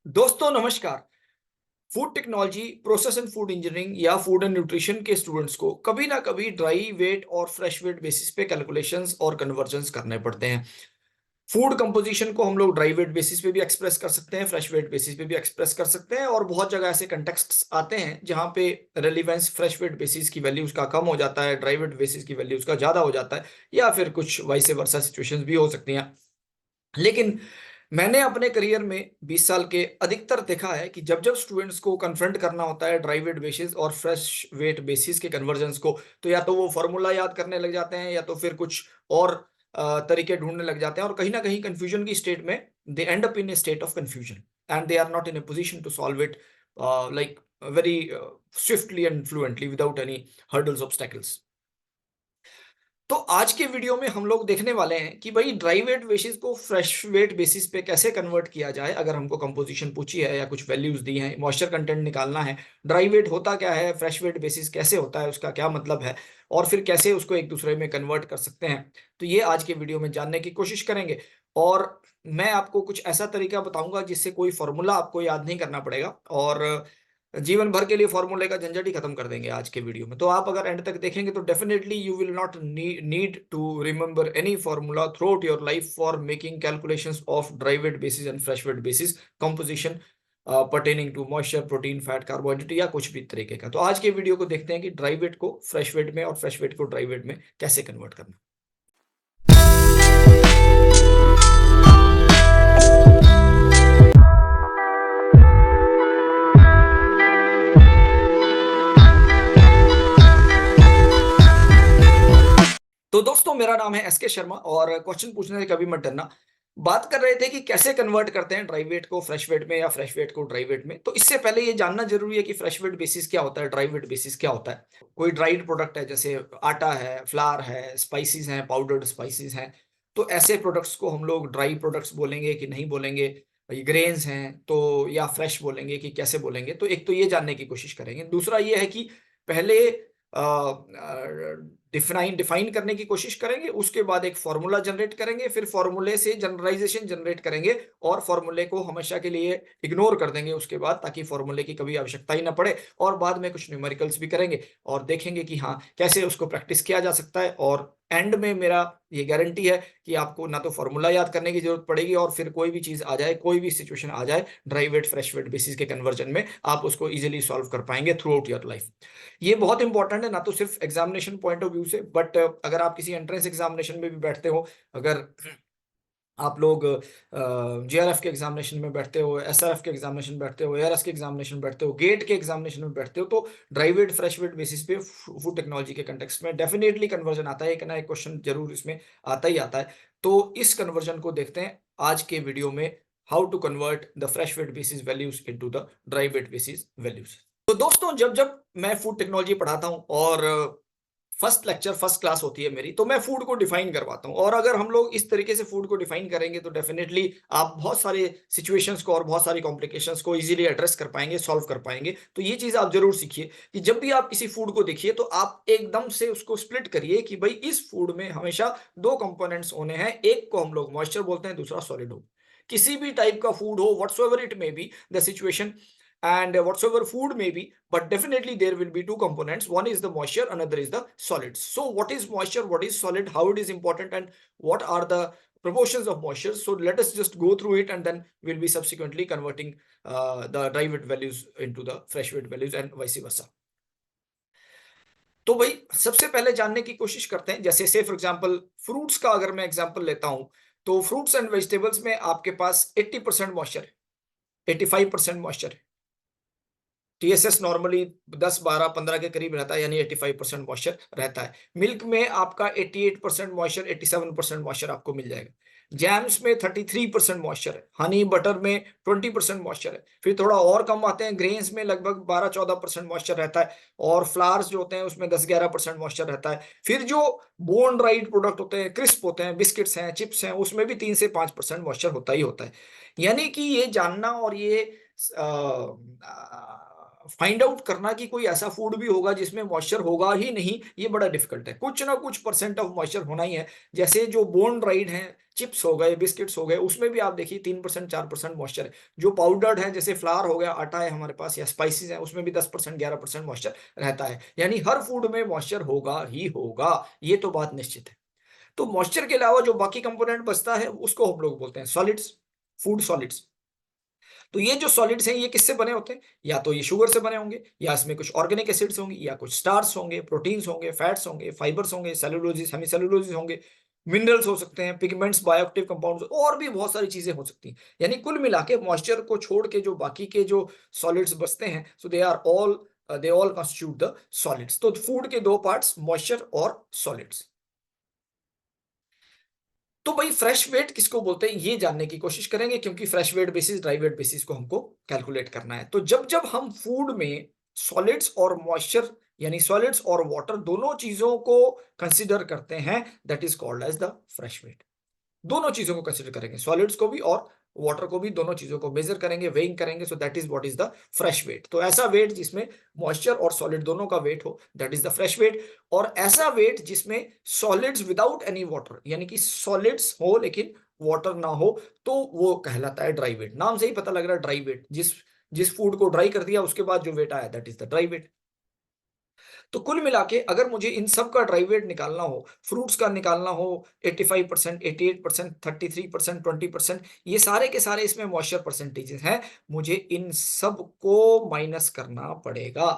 दोस्तों नमस्कार। Food technology, process and food engineering या फूड एंड न्यूट्रिशन के स्टूडेंट्स को कभी ना कभी ड्राई वेट और फ्रेश वेट बेसिस पे कैलकुलेशंस और कन्वर्जन्स करने पड़ते हैं। फूड कंपोजिशन को हम लोग ड्राई वेट बेसिस पे भी एक्सप्रेस कर सकते हैं, फ्रेश वेट बेसिस पे भी एक्सप्रेस कर सकते हैं और बहुत जगह ऐसे कंटेक्स्ट्स आते हैं जहाँ पे रेलिवेंस फ्रेश वेट बेसिस की वैल्यूज का कम हो जाता है, ड्राई वेट बेसिस की वैल्यूज का ज़्यादा हो जाता है या फिर कुछ वाइस वर्सा सिचुएशंस भी हो सकती हैं। लेकिन मैंने अपने करियर में 20 साल के अधिकतर देखा है कि जब-जब स्टूडेंट्स को कन्फ्रंट करना होता है ड्राई वेट बेसिस और फ्रेश वेट बेसिस के कन्वर्जन्स को, तो या तो वो फ़ॉर्मूला याद करने लग जाते हैं या तो फिर कुछ और तरीके ढूँढने लग जाते हैं और कहीं न कहीं कन्फ्यूजन की स्टेट में they end up in a state of confusion and they are not in a position to solve it like very swiftly and fluently without any hurdles, obstacles. तो आज के वीडियो में हम लोग देखने वाले हैं कि भाई ड्राई वेट बेसिस को फ्रेश वेट बेसिस पे कैसे कन्वर्ट किया जाए। अगर हमको कंपोजिशन पूछी है या कुछ वैल्यूज दी हैं, मॉइस्चर कंटेंट निकालना है, ड्राई वेट होता क्या है, फ्रेश वेट बेसिस कैसे होता है, उसका क्या मतलब है और फिर कैसे उसको एक दूसरे में कन्वर्ट कर सकते हैं। तो ये आज के वीडियो में जानने की कोशिश करेंगे और मैं आपको कुछ ऐसा तरीका बताऊंगा जिससे कोई फॉर्मूला आपको याद नहीं करना पड़ेगा और जीवन भर के लिए फॉर्मूले का झंझट ही खत्म कर देंगे आज के वीडियो में। तो आप अगर एंड तक देखेंगे तो definitely you will not need to remember any formula throughout your life for making calculations of dry weight basis and fresh weight basis composition pertaining to moisture, protein, fat, carbohydrate या कुछ भी तरीके का। तो आज के video को देखते हैं कि ड्राई वेट को फ्रेश वेट में और फ्रेश वेट को ड्राई वेट में कैसे कन्वर्ट करना। तो दोस्तों मेरा नाम है एसके शर्मा और क्वेश्चन पूछने से कभी मत डरना। बात कर रहे थे कि कैसे कन्वर्ट करते हैं ड्राई वेट को फ्रेश वेट में या फ्रेश वेट को ड्राई वेट में। तो इससे पहले ये जानना जरूरी है कि फ्रेश वेट बेसिस क्या होता है, ड्राई वेट बेसिस क्या होता है। कोई ड्राइड प्रोडक्ट है जैसे आटा है, फ्लावर है, स्पाइसेस हैं, पाउडर्ड स्पाइसेस हैं, तो ऐसे प्रोडक्ट्स को हम लोग ड्राई प्रोडक्ट्स बोलेंगे कि नहीं बोलेंगे। ये ग्रेन्स हैं तो या फ्रेश बोलेंगे कि कैसे बोलेंगे। तो एक तो ये जानने की कोशिश करेंगे। दूसरा ये है कि पहले डिफाइन करने की कोशिश करेंगे, उसके बाद एक फॉर्मूला जनरेट करेंगे, फिर फॉर्मूले से जनरलाइजेशन जनरेट करेंगे और फॉर्मूले को हमेशा के लिए इग्नोर कर देंगे उसके बाद, ताकि फॉर्मूले की कभी आवश्यकता ही ना पड़े। और बाद में कुछ न्यूमेरिकल्स भी करेंगे और देखेंगे कि हाँ कैसे उसको प्रैक्टिस किया जा सकता है। और एंड में मेरा ये गारंटी है कि आपको ना तो फॉर्मूला याद करने की जरूरत पड़ेगी और फिर कोई भी चीज आ जाए, कोई भी सिचुएशन आ जाए dry weight fresh weight basis के कन्वर्जन में, आप उसको इजिली सॉल्व कर पाएंगे थ्रू आउट योर लाइफ। ये बहुत इंपॉर्टेंट है ना तो सिर्फ एग्जामिनेशन पॉइंट ऑफ व्यू से, बट अगर आप किसी एंट्रेंस एग्जामिनेशन में भी बैठते हो, अगर आप लोग जेआरएफ के एग्जामिनेशन में बैठते हो, एसआरएफ के एग्जामिनेशन बैठते हो, एआरएस के एग्जामिनेशन बैठते हो, गेट के एग्जामिनेशन में बैठते हो, तो dry weight fresh weight basis पे फूड टेक्नोलॉजी के कंटेक्स्ट में डेफिनेटली कन्वर्जन आता है, एक ना एक क्वेश्चन जरूर इसमें आता ही आता है। तो इस कन्वर्जन को देखते हैं आज के वीडियो में, how to convert the fresh weight basis values into the dry weight basis values. तो दोस्तों जब जब मैं फूड टेक्नोलॉजी पढ़ाता हूँ और फर्स्ट लेक्चर फर्स्ट क्लास होती है मेरी, तो मैं फूड को डिफाइन करवाता हूँ। और अगर हम लोग इस तरीके से फूड को डिफाइन करेंगे तो डेफिनेटली आप बहुत सारे सिचुएशंस को और बहुत सारी कॉम्प्लिकेशंस को इजीली एड्रेस कर पाएंगे, सॉल्व कर पाएंगे। तो ये चीज आप जरूर सीखिए कि जब भी आप किसी फूड को देखिए तो आप एकदम से उसको स्प्लिट करिए कि भाई इस फूड में हमेशा दो कंपोनेंट्स होने हैं, एक को हम लोग मॉइस्चर बोलते हैं, दूसरा सॉलिड हो। किसी भी टाइप का फूड हो, whatsoever it may be the situation and whatsoever food may be, but definitely there will be two components. One is the moisture, another is the solids. So what is moisture, what is solid, how it is important, and what are the proportions of moisture? So let us just go through it and then we'll be subsequently converting the dry weight values into the fresh weight values and vice versa. तो भाई सबसे पहले जानने की कोशिश करते हैं, जैसे से फॉर एग्जांपल फ्रूट्स का अगर मैं एग्जांपल लेता हूं, तो फ्रूट्स एंड वेजिटेबल्स में आपके पास 80% मॉइस्चर है, 85% मॉइस्चर है। टीएसएस नॉर्मली 10, 12, 15 के करीब रहता है, यानी 85% मॉइस्चर रहता है। मिल्क में आपका 88% मॉइस्चर, 87% मॉइस्चर आपको मिल जाएगा। जैम्स में 33% मॉइस्चर है। हनी बटर में 20% मॉइस्चर है। फिर थोड़ा और कम आते हैं, ग्रेन्स में लगभग 12-14% मॉइस्चर रहता है और फ्लावर्स जो होते हैं उसमें 10-11% मॉइस्चर रहता है। फिर जो बोन ड्राइड प्रोडक्ट होते हैं, क्रिस्प होते हैं, बिस्किट्स हैं, चिप्स हैं, उसमें भी 3 से 5% मॉइस्चर होता ही होता है। यानी कि ये जानना और ये फाइंड आउट करना कि कोई ऐसा फूड भी होगा जिसमें मॉइस्चर होगा ही नहीं, ये बड़ा डिफिकल्ट है। कुछ ना कुछ परसेंट ऑफ मॉइस्चर होना ही है। जैसे जो बोन ड्राइड हैं, चिप्स हो गए, बिस्किट्स हो गए, उसमें भी आप देखिए 3% 4% मॉइस्चर है। जो पाउडर्ड है, जैसे फ्लावर हो गया, आटा है हमारे पास, या स्पाइसेस है, उसमें भी 10% 11% मॉइस्चर रहता है। यानी हर फूड में मॉइस्चर होगा ही होगा, ये तो बात निश्चित है। तो मॉइस्चर के अलावा जो बाकी कंपोनेंट बचता है उसको हम लोग बोलते हैं सॉलिड्स, फूड सॉलिड्स। तो ये जो सॉलिड्स हैं ये किससे बने होते हैं? या तो ये शुगर से बने होंगे, या इसमें कुछ ऑर्गेनिक एसिड्स होंगे, या कुछ स्टार्च होंगे, प्रोटीन्स होंगे, फैट्स होंगे, फाइबर्स होंगे, सेलुलोजिस, हेमीसेलुलोजिस होंगे, मिनरल्स हो सकते हैं, पिगमेंट्स, बायोएक्टिव कंपाउंड्स, और भी बहुत सारी चीजें हो सकती हैं। यानी कुल मिला के मॉइस्चर को छोड़ के जो बाकी के जो सॉलिड्स बचते हैं, so they all constitute the solids. तो फूड के दो पार्ट्स, मॉइस्चर और सॉलिड्स। तो भाई फ्रेश वेट किसको बोलते हैं ये जानने की कोशिश करेंगे, क्योंकि fresh weight basis, dry weight basis को हमको कैलकुलेट करना है। तो जब जब हम फूड में सॉलिड्स और मॉइस्चर, यानी सॉलिड्स और वाटर दोनों चीजों को कंसीडर करते हैं, that is called as the fresh weight. दोनों चीजों को कंसिडर करेंगे, सॉलिड्स को भी और वाटर को भी, दोनों चीजों को मेजर करेंगे, वेइंग करेंगे। So that is what is the fresh weight. तो ऐसा वेट जिसमें मॉइस्चर और सॉलिड दोनों का वेट हो, that is the fresh weight. और ऐसा वेट जिसमें सॉलिड्स विदाउट एनी वाटर, यानी कि सॉलिड्स हो लेकिन वाटर ना हो, तो वो कहलाता है ड्राई वेट। नाम से ही पता लग रहा है ड्राई वेट, जिस जिस फूड को ड्राई कर दिया उसके बाद जो वेट आया, that is the dry weight. तो कुल मिला के अगर मुझे इन सब का ड्राई वेट निकालना हो, फ्रूट्स का निकालना हो, 85%, 88%, 33%, 20%, ये सारे के सारे इसमें मॉइस्चर परसेंटेजेस हैं, मुझे इन सब को माइनस करना पड़ेगा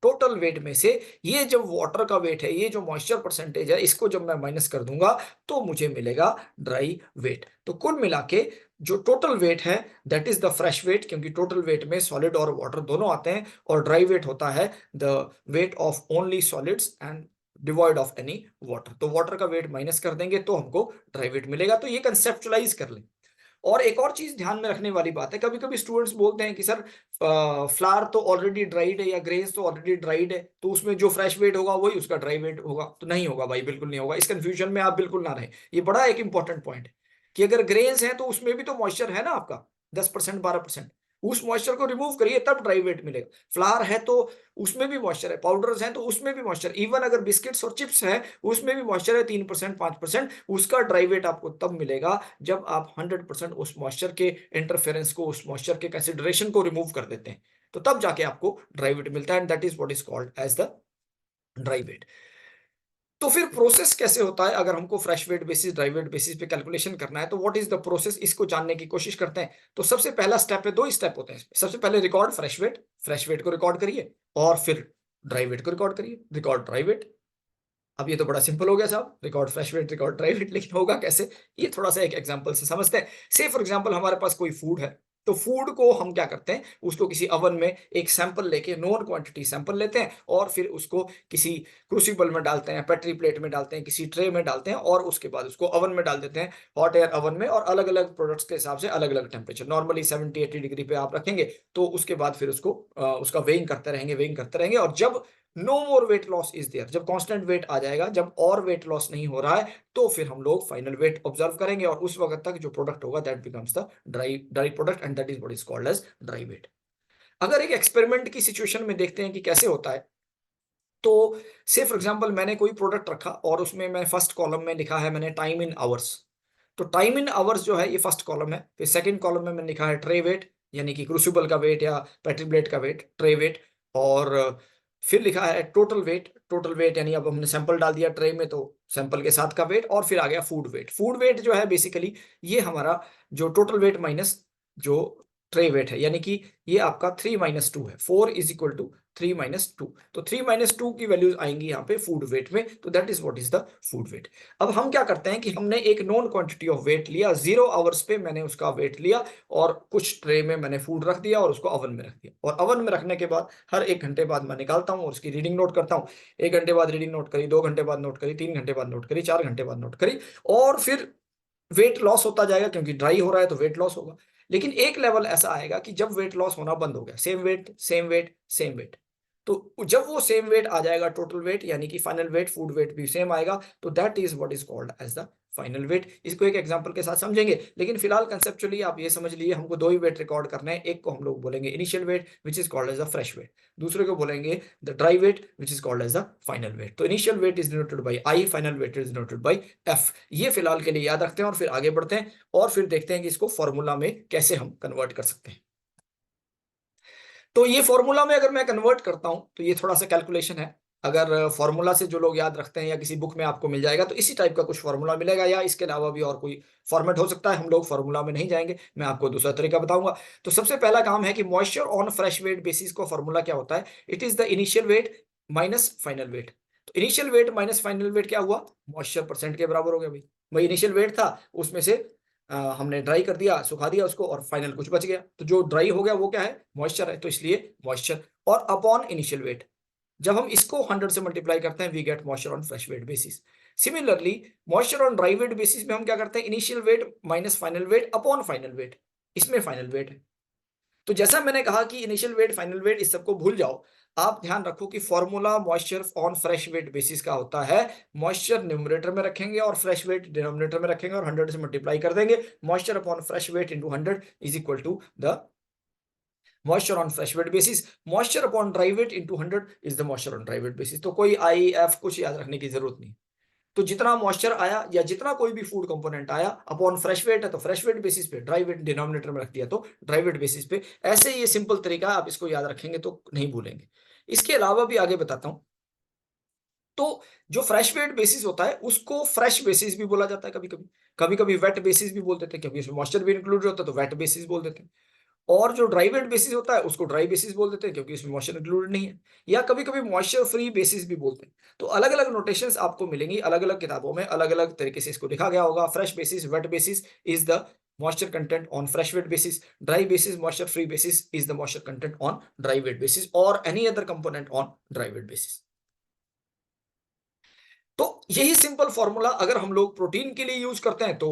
टोटल वेट में से। ये जब वाटर का वेट है, ये जो मॉइस्चर परसेंटेज है, इसको जब मैं माइनस कर दूंगा तो मुझे मिलेगा ड्राई वेट। तो कुल मिला के जो टोटल वेट है, that is the fresh weight, क्योंकि टोटल वेट में सॉलिड और वाटर दोनों आते हैं। और ड्राई वेट होता है the weight of only solids and devoid of any water. तो वाटर का वेट माइनस कर देंगे तो हमको ड्राई वेट मिलेगा। तो ये कंसेप्चुलाइज कर लें। और एक और चीज ध्यान में रखने वाली बात है, कभी कभी स्टूडेंट्स बोलते हैं कि सर फ्लावर तो ऑलरेडी ड्राइड है, या ग्रेन्स तो ऑलरेडी ड्राइड है, तो उसमें जो फ्रेश वेट होगा वही उसका ड्राई वेट होगा। तो नहीं होगा भाई, बिल्कुल नहीं होगा। इस कंफ्यूजन में आप बिल्कुल ना रहें। ये बड़ा एक इंपॉर्टेंट पॉइंट है कि अगर ग्रेन्स है तो उसमें भी तो मॉइस्चर है ना आपका, 10% 12%। उस मॉइस्चर को रिमूव करिए तब ड्राई वेट मिलेगा। फ्लावर है तो उसमें भी मॉइस्चर है, पाउडर्स हैं तो उसमें भी मॉइस्चर, इवन अगर बिस्किट्स और चिप्स है उसमें भी मॉइस्चर है 3% 5%। उसका ड्राई वेट आपको तब मिलेगा जब आप 100% उस मॉइस्चर के इंटरफेरेंस को, उस मॉइस्चर के कंसिडरेशन को रिमूव कर देते हैं, तो तब जाके आपको ड्राई वेट मिलता है। And that is what is called as the dry weight. तो फिर प्रोसेस कैसे होता है अगर हमको fresh weight basis, dry weight basis पे कैलकुलेशन करना है, तो व्हाट इज द प्रोसेस, इसको जानने की कोशिश करते हैं। तो सबसे पहला स्टेप है, दो स्टेप होते हैं इसमें। सबसे पहले रिकॉर्ड फ्रेश वेट को रिकॉर्ड करिए, और फिर ड्राई वेट को रिकॉर्ड करिए, रिकॉर्ड ड्राई वेट। अब ये तो बड़ा सिंपल हो गया साहब, record fresh weight, record dry weight. लेकिन होगा कैसे, ये थोड़ा सा एक एग्जांपल से समझते हैं। से फॉर एग्जांपल हमारे पास कोई फूड है, तो फूड को हम क्या करते हैं, उसको किसी अवन में एक सैंपल लेके, नोन क्वांटिटी सैंपल लेते हैं, और फिर उसको किसी क्रूसिबल में डालते हैं, पेट्री प्लेट में डालते हैं, किसी ट्रे में डालते हैं, और उसके बाद उसको अवन में डाल देते हैं, हॉट एयर अवन में। और अलग अलग प्रोडक्ट्स के हिसाब से अलग अलग टेम्परेचर, नॉर्मली 70-80 डिग्री पे आप रखेंगे। तो उसके बाद फिर उसको उसका वेइंग करते रहेंगे, वेइंग करते रहेंगे। और जब no more weight loss is there, जब कांस्टेंट वेट आ जाएगा, जब और वेट लॉस नहीं हो रहा है, तो फिर हम लोग फाइनल वेट ऑब्जर्व करेंगे। और उस वक्त तक जो प्रोडक्ट होगा, that becomes the dry product, and that is what is called as dry weight. अगर एक एक्सपेरिमेंट की सिचुएशन में देखते हैं कि कैसे होता है, तो से फॉर एग्जांपल मैंने कोई प्रोडक्ट रखा और उसमें मैं फर्स्ट कॉलम में लिखा है मैंने टाइम इन आवर्स। तो टाइम इन आवर्स जो है ये फर्स्ट कॉलम है। फिर सेकंड कॉलम में मैंने लिखा है ट्रे वेट, यानी कि क्रूसिबल का वेट या पेट्री प्लेट का वेट, ट्रे वेट। और फिर लिखा है टोटल वेट, टोटल वेट यानी अब हमने सैंपल डाल दिया ट्रे में, तो सैंपल के साथ का वेट। और फिर आ गया फूड वेट। फूड वेट जो है बेसिकली ये हमारा जो टोटल वेट माइनस जो ट्रे वेट है, यानी कि ये आपका 3 - 2 है। 4 इज इक्वल टू 3 - 2। तो 3 - 2 की वैल्यूज आएंगी यहाँ पे फूड वेट में। तो that is what is the food weight. अब हम क्या करते हैं कि हमने एक नॉन क्वांटिटी ऑफ वेट लिया, 0 आवर्स पे मैंने उसका वेट लिया, और कुछ ट्रे में मैंने फूड रख दिया और उसको अवन में रख दिया। और अवन में रखने के बाद हर 1 घंटे बाद मैं निकालता हूँ और उसकी रीडिंग नोट करता हूँ। 1 घंटे बाद रीडिंग नोट करी, 2 घंटे बाद नोट करी, 3 घंटे बाद नोट करी, 4 घंटे बाद नोट करी। और फिर वेट लॉस होता जाएगा, क्योंकि ड्राई हो रहा है तो वेट लॉस होगा। लेकिन एक लेवल ऐसा आएगा कि जब वेट लॉस होना बंद हो गया, same weight same weight same weight. तो जब वो सेम वेट आ जाएगा, टोटल वेट यानी कि फाइनल वेट, फूड वेट भी सेम आएगा, तो that is what is called as the final weight. इसको एक एग्जांपल के साथ समझेंगे, लेकिन फिलहाल कंसेप्चुअली आप ये समझ लिए हमको दो ही वेट रिकॉर्ड करने हैं। एक को हम लोग बोलेंगे initial weight which is called as the fresh weight, दूसरे को बोलेंगे the dry weight which is called as the final weight. तो initial weight is denoted by i, final weight is denoted by f. ये फिलहाल के लिए याद रखते हैं और फिर आगे बढ़ते हैं और फिर देखते हैं कि इसको फॉर्मूला में कैसे हम कन्वर्ट कर सकते हैं। तो ये फॉर्मूला में अगर मैं कन्वर्ट करता हूं तो ये थोड़ा सा कैलकुलेशन है। अगर फॉर्मूला से जो लोग याद रखते हैं या किसी बुक में आपको मिल जाएगा तो इसी टाइप का कुछ फॉर्मूला मिलेगा, या इसके अलावा भी और कोई फॉर्मेट हो सकता है। हम लोग फॉर्मूला में नहीं जाएंगे, मैं आपको दूसरा तरीका बताऊंगा। तो सबसे पहला काम है कि moisture on fresh weight basis का फॉर्मूला क्या होता है। It is the initial weight minus final weight. तो initial weight minus final weight क्या हुआ, मॉइस्चर परसेंट के बराबर हो गया। भाई इनिशियल वेट था, उसमें से हमने ड्राई कर दिया, सुखा दिया उसको, और फाइनल कुछ बच गया। तो जो ड्राई हो गया वो क्या है, मॉइस्चर है, तो इसलिए मॉइस्चर। और अपॉन इनिशियल वेट, जब हम इसको 100 से मल्टीप्लाई करते हैं we get moisture on fresh weight basis. Similarly moisture on dry weight basis में हम क्या करते हैं, initial weight minus final weight upon final weight, इसमें फाइनल वेट है। तो जैसा मैंने कहा कि इनिशियल वेट फाइनल वेट इस सबको भूल जाओ, आप ध्यान रखो कि formula moisture on fresh weight basis का होता है। मॉइस्चर न्यूमरेटर में रखेंगे और फ्रेश वेट डिनोमिनेटर में रखेंगे और 100 से मल्टीप्लाई कर देंगे। Moisture upon fresh weight into 100 is equal to the moisture on fresh weight basis. Moisture upon dry weight into 100 is the moisture on dry weight basis. तो कोई आई एफ कुछ याद रखने की जरूरत नहीं। तो जितना मॉइस्चर आया या जितना कोई भी फूड कंपोनेंट आया अपॉन फ्रेश वेट है तो फ्रेश वेट बेसिस पे, ड्राई वेट डिनोमिनेटर में रख दिया तो ड्राई वेट बेसिस पे। ऐसे ये सिंपल तरीका, आप इसको याद रखेंगे तो नहीं भूलेंगे। इसके अलावा भी आगे बताता हूं। तो जो फ्रेश वेट बेसिस होता है उसको फ्रेश बेसिस भी बोला जाता है, कभी कभी कभी कभी वेट बेसिस भी बोल देते हैं, क्योंकि इसमें मॉइस्चर भी इंक्लूड होता है तो वेट बेसिस बोल देते हैं। और जो ड्राई वेट बेसिस होता है उसको ड्राई बेसिस बोल देते हैं, क्योंकि इसमें मॉइस्चर इंक्लूडेड नहीं है। या कभी कभी मॉइस्चर फ्री बेसिस भी बोलते हैं। तो अलग अलग नोटेशंस आपको मिलेंगी, अलग अलग किताबों में अलग अलग तरीके से इसको लिखा गया होगा। Fresh basis, wet basis is the moisture content on fresh weight basis, dry basis moisture free basis is the moisture content on dry weight basis, और any other component on dry weight basis. तो यही simple formula अगर हम लोग protein के लिए use करते हैं तो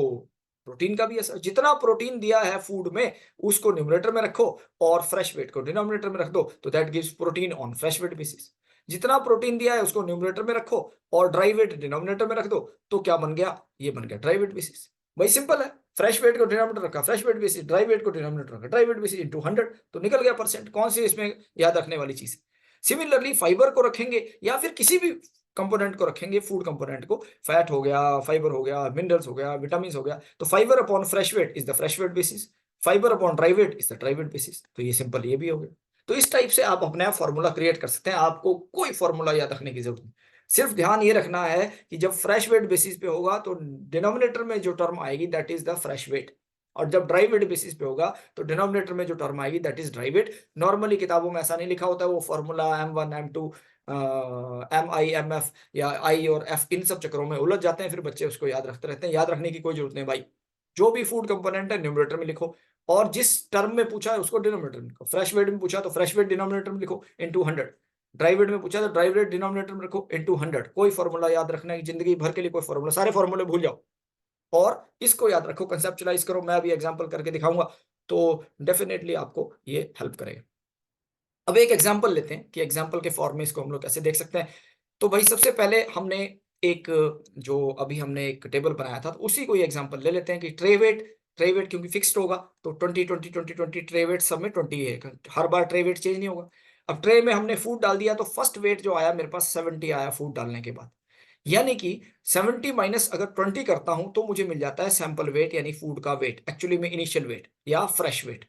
प्रोटीन का भी ऐसा, जितना प्रोटीन दिया है फूड में उसको न्यूमरेटर में रखो और फ्रेश वेट को डिनोमिनेटर में रख दो, तो that gives protein on fresh weight basis. जितना प्रोटीन दिया है उसको न्यूमरेटर में रखो और ड्राई वेट डिनोमिनेटर में रख दो, तो क्या बन गया, ये बन गया ड्राई वेट बेसिस। भाई सिंपल है, फ्रेश वेट को डिनोमिनेटर रखा fresh weight basis, dry weight को डिनोमिनेटर रखा ड्राई वेट बेसिस इंटू 100, तो निकल गया परसेंट। कौन सी इसमें याद रखने वाली चीज है। सिमिलरली फाइबर को रखेंगे या फिर किसी भी कंपोनेंट को रखेंगे, फूड कंपोनेंट को, फैट हो गया, फाइबर हो गया, मिनरल्स हो गया, विटामिन हो गया, तो fibre upon fresh weight is the fresh weight basis, fibre upon dry weight is the dry weight basis. तो ये सिंपल ये भी हो गया। तो इस टाइप से आप अपने आप फॉर्मूला क्रिएट कर सकते हैं, आपको कोई फॉर्मूला याद रखने की जरूरत नहीं। सिर्फ ध्यान ये रखना है कि जब फ्रेश वेट बेसिस पे होगा तो डिनोमिनेटर में जो टर्म आएगी that is the fresh weight, और जब ड्राई वेट बेसिस पे होगा तो डिनोमिनेटर में जो टर्म आएगी that is dry weight. Normally किताबों में ऐसा नहीं लिखा होता है, वो formula M1 M2 MI MF या आई और एफ, इन सब चक्करों में उलझ जाते हैं, फिर बच्चे उसको याद रखते रहते हैं। याद रखने की कोई जरूरत नहीं भाई, जो भी फूड कंपोनेंट है न्यूमरेटर में लिखो, और जिस टर्म में पूछा है उसको डिनोमिनेटर में लिखो। फ्रेश वेट में पूछा तो फ्रेश वेट डिनोमिनेटर में लिखो इंटू 100, ड्राई वेट में पूछा तो ड्राई वेट डिनोमिनेटर में रखो इंटू 100। कोई फॉर्मूला याद रखना है जिंदगी भर के लिए, कोई फॉर्मूला, सारे फॉर्मूले भूल जाओ और इसको याद रखो, कंसेप्चुलाइज करो। मैं अभी एग्जांपल करके दिखाऊंगा तो डेफिनेटली आपको ये हेल्प करेगा। अब एक एग्जांपल लेते हैं कि एग्जांपल के फॉर्म में इसको हम लोग कैसे देख सकते हैं। तो भाई सबसे पहले हमने एक, जो अभी हमने एक टेबल बनाया था तो उसी को एग्जांपल ले लेते हैं कि ट्रे वेट क्योंकि फिक्स्ड होगा तो 20 ट्रे वेट सब में 20 है, हर बार ट्रे वेट चेंज नहीं होगा। अब ट्रे में हमने फूड डाल दिया तो फर्स्ट वेट जो आया मेरे पास 70 आया फूड डालने के बाद, यानी कि 70 माइनस अगर 20 करता हूं तो मुझे मिल जाता है सैंपल वेट, यानी फूड का वेट, एक्चुअली में इनिशियल वेट या फ्रेश वेट।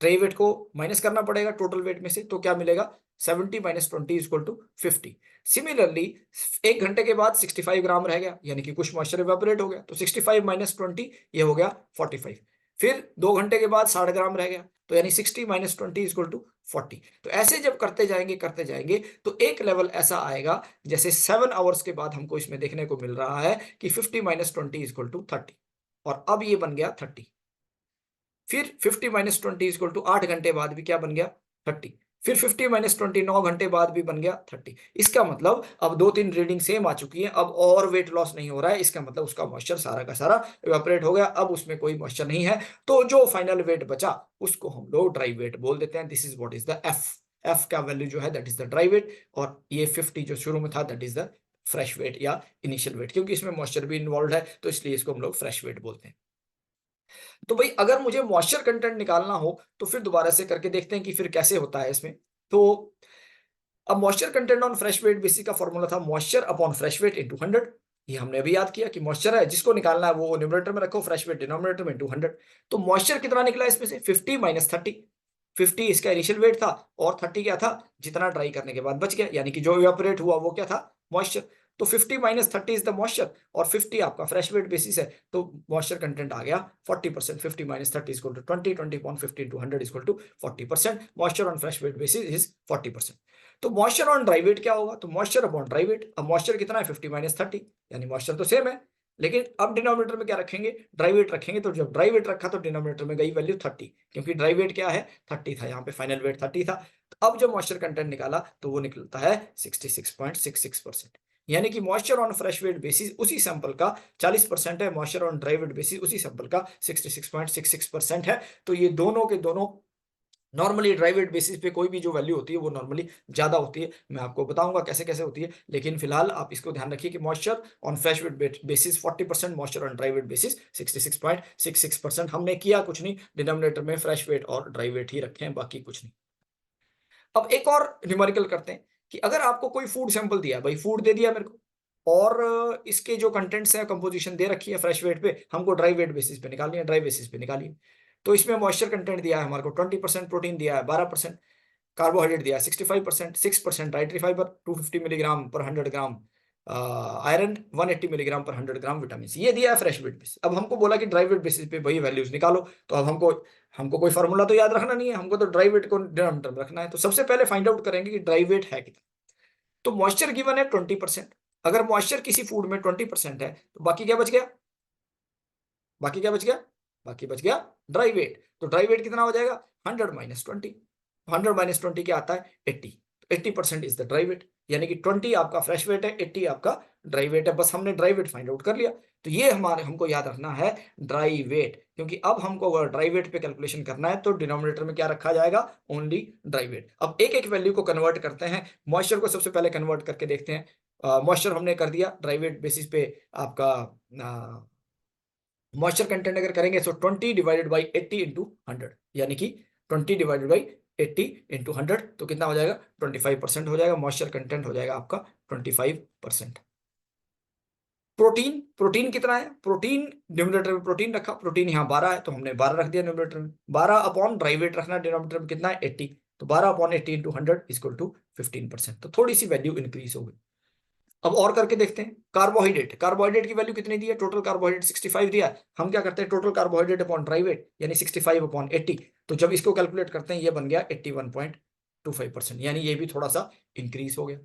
ट्रे वेट को माइनस करना पड़ेगा टोटल वेट में से, तो क्या मिलेगा, 70 माइनस 20 इक्वल टू 50। सिमिलरली 1 घंटे के बाद 65 ग्राम रह गया, यानी कि कुछ मॉइस्चर इवेपोरेट हो गया, तो 65 माइनस 20 ये हो गया 45। फिर 2 घंटे के बाद 60 ग्राम रह गया, तो यानी 60 माइनस 20 इक्वल टू 40। तो ऐसे जब करते जाएंगे तो एक लेवल ऐसा आएगा जैसे 7 आवर्स के बाद हमको इसमें देखने को मिल रहा है कि 50 माइनस 20 इक्वल टू 30, और अब ये बन गया 30। फिर 50 माइनस 20 इक्वल टू 8 घंटे बाद भी क्या बन गया, 30। फिर 50 माइनस 20 9 घंटे बाद भी बन गया 30। इसका मतलब अब 2-3 रीडिंग सेम आ चुकी है, अब और वेट लॉस नहीं हो रहा है, इसका मतलब उसका मॉइस्चर सारा का सारा इवेपोरेट हो गया, अब उसमें कोई मॉइस्चर नहीं है। तो जो फाइनल वेट बचा उसको हम लोग ड्राई वेट बोल देते हैं। This is what is the F. F का वैल्यू जो है that is the dry weight, और ये 50 जो शुरू में था that is the fresh weight या इनिशियल वेट, क्योंकि इसमें मॉइस्चर भी इन्वॉल्व है, तो इसलिए इसको हम लोग फ्रेश वेट बोलते हैं। तो भाई अगर मुझे मॉइस्चर कंटेंट निकालना हो तो फिर दोबारा से करके देखते हैं कि फिर कैसे होता है इसमें। तो अब moisture content on fresh weight basis का फॉर्मूला था moisture upon fresh weight into 100। ये हमने अभी याद किया कि मॉइस्चर है जिसको निकालना है वो न्यूमरेटर में रखो, फ्रेश वेट डिनोमिनेटर में इनटू 100। तो मॉइस्चर कितना निकला इसमें से 50 माइनस 30। 50 इसका इनिशियल वेट था और 30 क्या था जितना ड्राई करने के बाद बच गया, यानी कि जो इवेपोरेट हुआ वो क्या था मॉइस्चर। तो 50 माइनस 30 इज द मॉइस्चर और 50 आपका फ्रेश वेट बेसिस है, तो मॉइस्चर कंटेंट आ गया 40%। 50 minus 30 equal to 20, 20 upon 50 into 100 equal to 40%। Moisture on fresh weight basis is 40%। तो मॉइस्चर ऑन ड्राई वेट क्या होगा, तो मॉइस्चर अपॉन ड्राई वेट। अब मॉइस्चर कितना है 50 माइनस 30, यानी मॉइस्चर तो सेम है, लेकिन अब डिनोमिनेटर में क्या रखेंगे, ड्राई वेट रखेंगे। तो जब ड्राई वेट रखा तो डिनोमिनेटर में गई वैल्यू 30, क्योंकि ड्राई वेट क्या है 30 था, यहाँ पे फाइनल वेट 30 था। तो अब जब मॉइस्चर कंटेंट निकाला तो वो निकलता है 66.66%, यानी कि moisture on fresh weight basis उसी सैंपल का 40% है, moisture on dry weight basis उसी सैंपल का 66.66% है। तो ये दोनों के दोनों नॉर्मली ड्राई वेट बेसिस पे कोई भी जो वैल्यू होती है वो नॉर्मली ज्यादा होती है। मैं आपको बताऊंगा कैसे कैसे होती है, लेकिन फिलहाल आप इसको ध्यान रखिए कि moisture on fresh weight basis 40%, moisture on dry weight basis 66.66%। हमने किया कुछ नहीं, डिनोमिनेटर में फ्रेश वेट और ड्राई वेट ही रखे हैं, बाकी कुछ नहीं। अब एक और न्यूमेरिकल करते हैं कि अगर आपको कोई फूड सैंपल दिया, भाई फूड दे दिया मेरे को और इसके जो कंटेंट्स हैं कंपोजिशन दे रखी है फ्रेश वेट पे, हमको ड्राई वेट बेसिस पे निकालनी है, ड्राई बेसिस पे निकालिए। तो इसमें मॉइस्चर कंटेंट दिया है हमारे को 20%, प्रोटीन दिया है 12%, कार्बोहाइड्रेट दिया है 65%, 6% डाइटरी फाइबर 250 मिलीग्राम पर 100 ग्राम, आयरन 180 मिलीग्राम पर 100 ग्राम, विटामिन सी, ये दिया है फ्रेश वेट बेसिस। अब हमको बोला कि ड्राई वेट बेसिस पे वही वैल्यूज निकालो। तो अब हमको हमको कोई फार्मूला तो याद रखना नहीं है, हमको तो ड्राई वेट को डिनोमिनेटर में रखना है। तो सबसे पहले फाइंड आउट करेंगे कि ड्राई वेट है कितना। तो मॉइस्चर गिवन है 20%। अगर मॉइस्चर किसी फूड में 20% है तो बाकी क्या बच गया, बाकी क्या बच गया, बाकी बच गया ड्राई वेट। तो ड्राई वेट कितना हो जाएगा 100 माइनस 20। 100 माइनस 20 क्या आता है 80। 80% इज द ड्राई वेट, यानी कि 20 आपका फ्रेश वेट है, 80 आपका ड्राई वेट है। बस हमने ड्राई वेट फाइंड आउट कर लिया। तो ये हमको याद रखना है ड्राई वेट, क्योंकि अब हमको अगर ड्राई वेट पे कैलकुलेशन करना है तो डिनोमिनेटर में क्या रखा जाएगा, ओनली ड्राई वेट। अब एक एक वैल्यू को कन्वर्ट करते हैं। मॉइस्चर को सबसे पहले कन्वर्ट करके देखते हैं। मॉइस्चर हमने कर दिया ड्राई वेट बेसिस पे आपका मॉइस्चर कंटेंट अगर करेंगे तो 20 डिवाइडेड बाई 80 इंटू 100, यानी कि 20 डिवाइडेड बाई 80 इंटू 100 तो कितना हो जाएगा 25% हो जाएगा। मॉइस्चर कंटेंट हो जाएगा आपका 25%। प्रोटीन, प्रोटीन कितना है, प्रोटीन न्यूमरेटर में प्रोटीन रखा, प्रोटीन यहाँ 12 है तो हमने 12 रख दिया न्यूमरेटर में। 12 अपॉन ड्राई वेट रखना, डिनोमिनेटर में कितना है 80, तो 12 अपॉन 80 इंटू 100 इक्वल टू 15%। तो थोड़ी सी वैल्यू इंक्रीज हो गई। अब और करके देखते हैं। कार्बोहाइड्रेट, कार्बोहाइड्रेट की वैल्यू कितनी दी है, टोटल कार्बोहाइड्रेट 65 दिया है। हम क्या करते हैं total carbohydrate upon dry weight यानी 65 अपॉन 80, तो जब इसको कैलकुलेट करते हैं ये बन गया 81.25%, यानी ये भी थोड़ा सा इंक्रीज हो गया।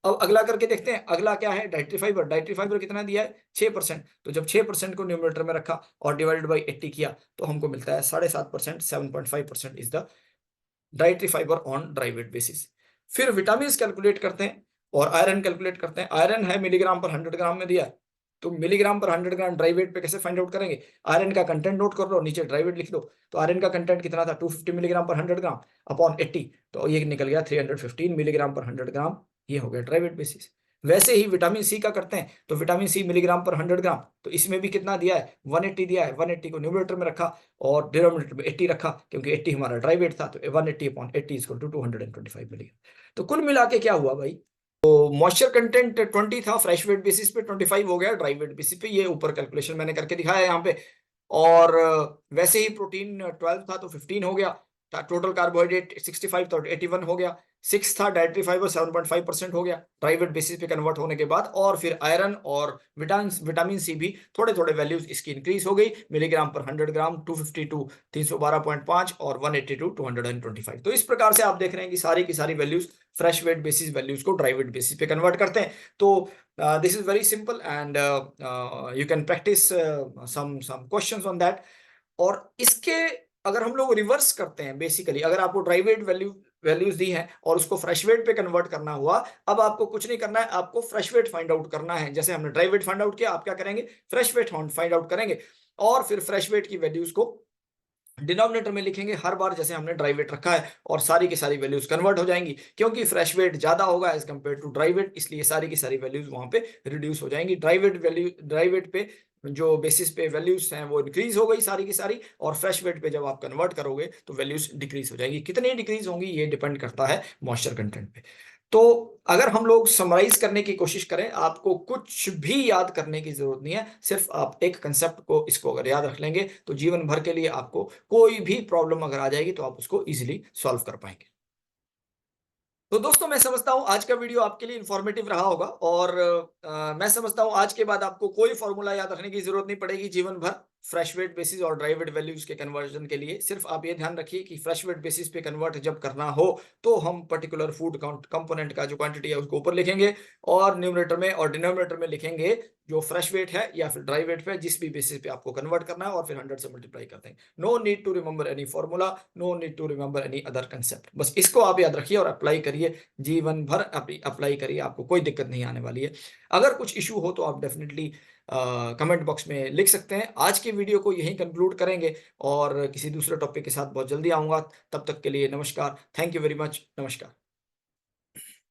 अब अगला करके देखते हैं। अगला क्या है डाइटरी फाइबर। डाइटरी फाइबर कितना दिया है 6%, तो जब 6% को न्यूमरेटर में रखा और डिवाइडेड बाई 80 किया तो हमको मिलता है 7.5%। 7.5% is the dietary fibre on dry weight basis. फिर विटामिन कैलकुलेट करते हैं और आयरन कैलकुलेट करते हैं। आयरन है मिलीग्राम पर 100 ग्राम में दिया है, तो मिलीग्राम पर 100 ग्राम ड्राई वेट पे कैसे फाइंड आउट करेंगे, आयरन का कंटेंट नोट कर लो, नीचे ड्राई वेट लिख दो। तो आयरन का कंटेंट कितना था 250 मिलीग्राम पर 100 ग्राम अपॉन 80, तो ये निकल गया 315 मिलीग्राम पर 100 ग्राम, ये हो गया ड्राई वेट बेसिस। वैसे ही विटामिन सी का करते हैं, तो विटामिन सी मिलीग्राम पर 100 ग्राम, तो इसमें भी कितना दिया है 180 दिया है। 180 को न्यूमरेटर में रखा और डिनोमिनेटर में 80 रखा, क्योंकि 80 हमारा ड्राई वेट था, तो 180 अपॉन 80 इक्वल टू 225 मिलीग्राम। तो कुल मिला के क्या हुआ भाई, तो मॉइस्चर कंटेंट 20 था, फ्रेश वेट बेसिस पे 25 हो गया ड्राई वेट बेसिस पे। ये ऊपर कैलकुलेशन मैंने करके दिखाया है यहाँ पे। और वैसे ही प्रोटीन 12 था तो 15 हो गया, टोटल कार्बोहाइड्रेट 65 तो 81 हो गया। 6 था डाइटरी फाइबर 7.5% हो गया ड्राई वेट बेसिस पे कन्वर्ट होने के बाद। और फिर आयरन और विटामिन सी भी थोड़े थोड़े वैल्यूज इसकी इंक्रीज हो गई, मिलीग्राम पर 100 ग्राम 250 टू 312.5 और 180 टू 225। तो इस प्रकार से आप देख रहे हैं कि सारी की सारी values fresh weight basis values को ड्राई वेट बेसिस पे कन्वर्ट करते हैं। तो this is very simple and you can practise some questions on that. और इसके अगर हम लोग रिवर्स करते हैं, बेसिकली अगर आपको ड्राई वेट वैल्यूज दी हैं और उसको फ्रेश वेट पे कन्वर्ट करना हुआ, अब आपको कुछ नहीं करना है, आपको फ्रेश वेट फाइंड आउट करना है। जैसे हमने ड्राई वेट फाइंड आउट किया, आप क्या करेंगे फ्रेश वेट फाइंड आउट करेंगे और फिर फ्रेश वेट की वैल्यूज को डिनोमिनेटर में लिखेंगे हर बार जैसे हमने ड्राई वेट रखा है और सारी की सारी वैल्यूज कन्वर्ट हो जाएंगी, क्योंकि फ्रेश वेट ज्यादा होगा as compare to dry weight, इसलिए सारी की सारी वैल्यूज वहां पे रिड्यूस हो जाएंगी। ड्राई वेट पे जो बेसिस पे वैल्यूज हैं वो इंक्रीज हो गई सारी की सारी, और फ्रेश वेट पे जब आप कन्वर्ट करोगे तो वैल्यूज डिक्रीज हो जाएंगी। कितनी डिक्रीज होंगी ये डिपेंड करता है मॉइस्चर कंटेंट पे। तो अगर हम लोग समराइज करने की कोशिश करें, आपको कुछ भी याद करने की जरूरत नहीं है, सिर्फ आप एक कंसेप्ट को इसको अगर याद रख लेंगे तो जीवन भर के लिए आपको कोई भी प्रॉब्लम अगर आ जाएगी तो आप उसको इजीली सॉल्व कर पाएंगे। तो दोस्तों मैं समझता हूँ आज का वीडियो आपके लिए इंफॉर्मेटिव रहा होगा, और मैं समझता हूँ आज के बाद आपको कोई फॉर्मूला याद रखने की जरूरत नहीं पड़ेगी जीवन भर फ्रेश वेट बेसिस और ड्राई वेट वैल्यूज के कन्वर्जन के लिए। सिर्फ आप ये ध्यान रखिए कि फ्रेश वेट बेसिस पे कन्वर्ट जब करना हो तो हम पर्टिकुलर फूड कंपोनेंट का जो क्वांटिटी है उसको ऊपर लिखेंगे, और न्यूमरेटर में और डिनोमिनेटर में लिखेंगे जो फ्रेश वेट है या फिर ड्राई वेट पे जिस भी बेसिस पे आपको कन्वर्ट करना है, और फिर 100 से मल्टीप्लाई करते हैं। No need to remember any formula, no need to remember any other concept, बस इसको आप याद रखिए और अप्लाई करिए, जीवन भर अप्लाई करिए, आपको कोई दिक्कत नहीं आने वाली है। अगर कुछ इशू हो तो आप डेफिनेटली कमेंट बॉक्स में लिख सकते हैं। आज के वीडियो को यहीं कंक्लूड करेंगे और किसी दूसरे टॉपिक के साथ बहुत जल्दी आऊंगा। तब तक के लिए नमस्कार, थैंक यू वेरी मच, नमस्कार।